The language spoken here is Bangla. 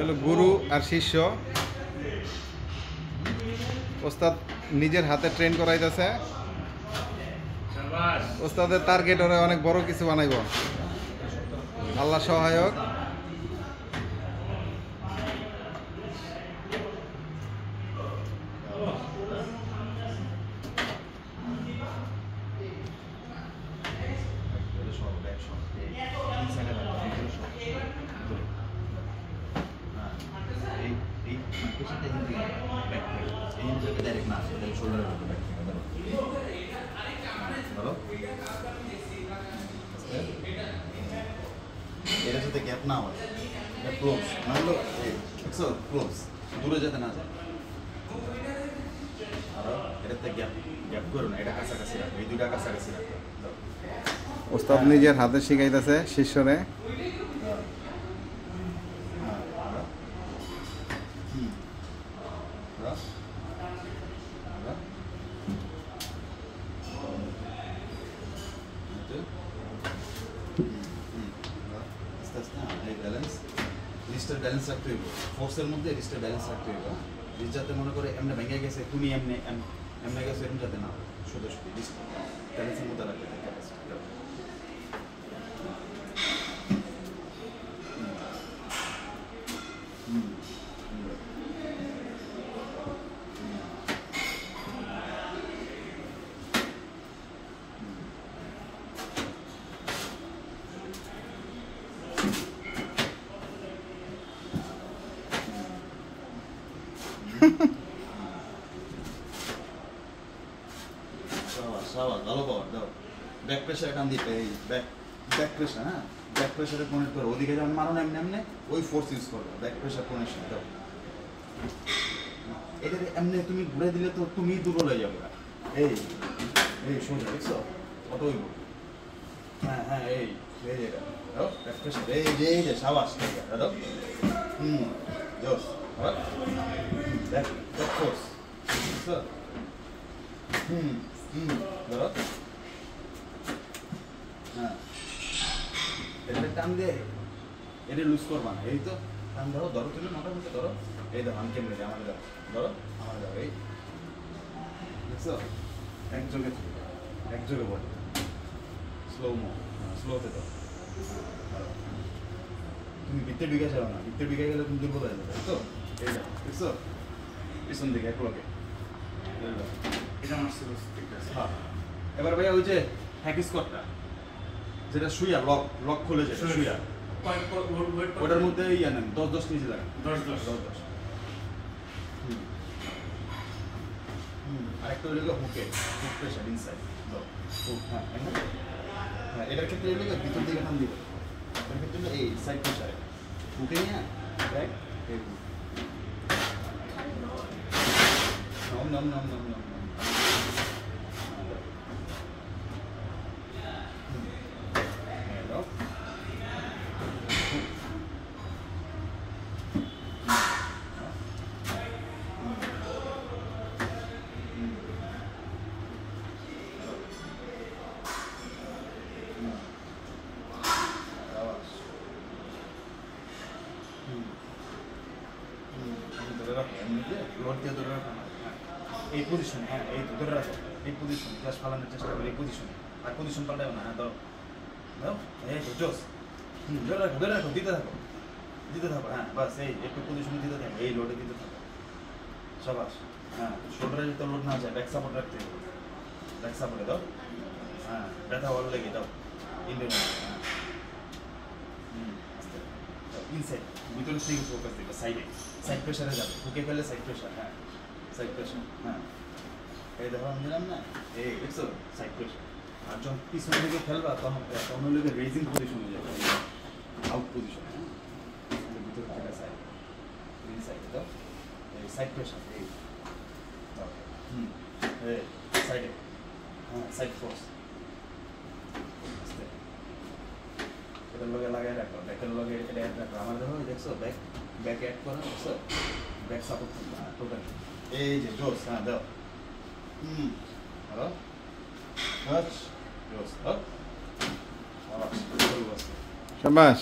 হলো গুরু আর শিষ্য। ওস্তাদ নিজের হাতে ট্রেন করাইতেছে। ওস্তাদের টার্গেট ওরা অনেক বড় কিছু বানাইব, আল্লাহ সহায়ক। এর সাথে গ্যাপ না হয়, ক্লোজ না হলো ক্লোজ, দূরে যেতে না যায়। আর এটাতে গ্যাপ গ্যাপ করো না, এটা কাছাকাছি রাখো, এই দুইটা কাছাকাছি রাখো। ওস্তাদ নিজের হাতে শিখাইতেছে শিষ্যরে। ব্যালেন্স রাখতে হইব, ফোর্সের মধ্যে রিস্টের ব্যালেন্স রাখতে হইব। রিস্ট যাতে মনে করে এমনি ভেঙে গেছে, তুমি এমনি এমনি গেছে, এরকম যাতে না সোজা সোজা রিস্ট ব্যালেন্সের মধ্যে রাখতে হয়। ভালো পাওয়ার দাও, ব্যাক প্রেশার টান দিতে, এই ব্যাক প্রেশার, হ্যাঁ ব্যাক প্রেশারে কনেক্ট করো। ওদিকে যেমন মারো না এমনি এমনি ওই ফোর্স ইউজ করো, ব্যাক প্রেশার কনেকশন দাও। এটা এমনি তুমি ঘুরে দিলে তো তুমি দুর্বল হয়ে যাবে। এই এই সোজা দেখছো কত হইব। হ্যাঁ হ্যাঁ এই এই এটা দাও, ব্যাক প্রেশার, এই যে সাবাস দাও। জোস ব্যাক ফোর্স দেখছো। ধরো, হ্যাঁ এটা টান দিয়ে এটা লুজ করবা না। এই তো টান ধরো, ধরো তুমি মোটামুটি ধরো। এই দেখো আমি কেমন আমাদের দাও, ধরো আমার দাও। এই দেখছো একযোগে বলে স্লোতে দাও। তুমি ভিতরে ঢুকে যাও না, ভিতরে ঢুকে গেলে তুমি দুর্বল হয়ে যাবে। তো এই দেখো দেখছো পিছন দিকে এক লগে এটা আমার ছিল। হ্যাঁ এবার ভাইয়া ওই যে হ্যাক স্কোয়াডটা যেটা শুইয়া লক খুলে যায় শুইয়া, ওটার মধ্যে ইয়া নেন 10-10 নিচে লাগান, 10-10। আরেকটা হলো হুকে, হুক প্রেশার ইনসাইড দাও। হ্যাঁ হ্যাঁ এটার ক্ষেত্রে হলো ভিতর দিকে টান দিবে, এটার ক্ষেত্রে হলো এই সাইড প্রেশারে হুকে নিয়ে ব্যাক এই নম এই পজিশন, হ্যাঁ এই তো ধরে রাখো, এই পজিশন জাস্ট ফালানোর চেষ্টা করো, এই পজিশন আর পজিশন পাল্টাও না। হ্যাঁ ধরো দাও, এই তো জোস। ধরে রাখো দিতে থাকো হ্যাঁ বাস এই একটু পজিশন দিতে থাকো, এই লোডে দিতে থাকো সবাস। হ্যাঁ শোল্ডারে যাতে লোড না যায়, ব্যাক সাপোর্ট রাখতে হবে, ব্যাক সাপোর্টে দাও। হ্যাঁ ব্যথা ভালো লেগে দাও ইন্ডিয়ান। হ্যাঁ ইনসাইড ভিতরে থেকে ফোকাস দিবে, সাইড প্রেশারে যাবে, হুকে ফেলে সাইড প্রেশার। হ্যাঁ সাইড প্রেশার, হ্যাঁ এই দেখো আমি দিলাম না, এই দেখছো সাইড প্রেশার। আর যখন পিছন দিকে ফেলবা তখন হলো রেজিং পজিশনে যাবে, আউট পজিশন। হ্যাঁ ভিতর থেকে সাইড ইনসাইড দাও, এই সাইড প্রেশার, এই এই সাইডে, হ্যাঁ সাইড ফোর্স এটার লগে লাগাই রাখো, ব্যাকের লগে এটা অ্যাড রাখো। আমার দেখো দেখছো ব্যাক অ্যাড করা, দেখছো ব্যাক সাপোর্ট টোটাল। এই যে জোস, হ্যাঁ দাও। হ্যালো জোস, শাবাশ।